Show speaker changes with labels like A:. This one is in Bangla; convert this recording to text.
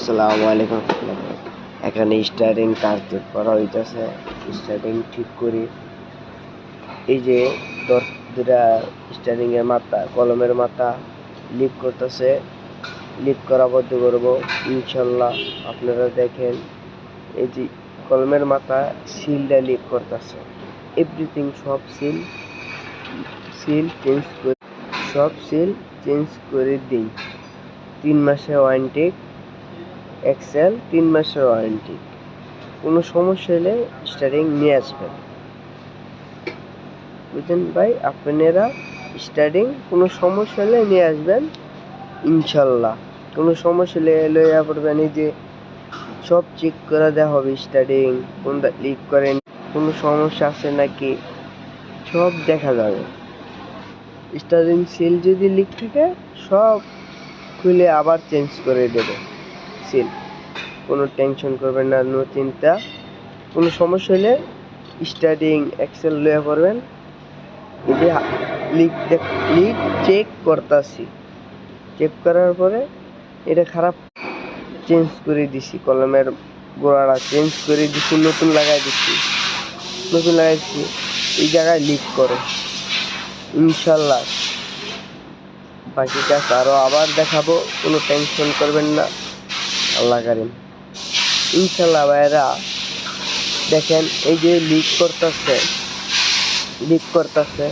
A: আসসালামু আলাইকুম। এখানে স্টারিং কাজ করা হইতেছে, স্টারিং ঠিক করি। এই যে দুটা স্টারিং এর মাথা, কলমের মাথা লিক করতেছে, লিক করা বন্ধ করবো ইনশাল্লাহ। আপনারা দেখেন, এই যে কলমের মাথা সিলটা লিক করতেছে, এভরিথিং সব সিল চেঞ্জ করে দিই। 3 মাসের ওয়ারেন্টি, এক্সেল 3 মাসের ওয়ারেন্টি। কোনো সমস্যা হলে স্টারিং নিয়ে আসবেন, বুঝলেন ভাই? আপনারা স্টারিং কোনো সমস্যা হলে নিয়ে আসবেন ইনশাল্লাহ। কোনো সমস্যা হলে লইয়া পড়বেন। এই যে সব চেক করে দেওয়া হবে, স্টারিং কোনটা লিক করেন, কোনো সমস্যা আছে নাকি সব দেখা যাবে। স্টারিং সিল যদি লিক থাকে সব খুলে আবার চেঞ্জ করে দেবে সিল। কোনো টেনশন করবেন না, নো চিন্তা। কোনো সমস্যা হলে স্টারিং এক্সেল লইয়া করবেন। এই যে লিক চেক করতেছি, চেক করার পরে এটা খারাপ, চেঞ্জ করে দিছি, কলমের গোড়াটা চেঞ্জ করে দিছি, নতুন লাগাইছি। এই জায়গায় লিক করে ইনশাল্লাহ। বাকি কাজ আরও আবার দেখাবো, কোনো টেনশন করবেন না, আল্লাহ কারিম ইনশাল্লাহ। ভাইয়েরা দেখেন, এই যে লিক করতেছে,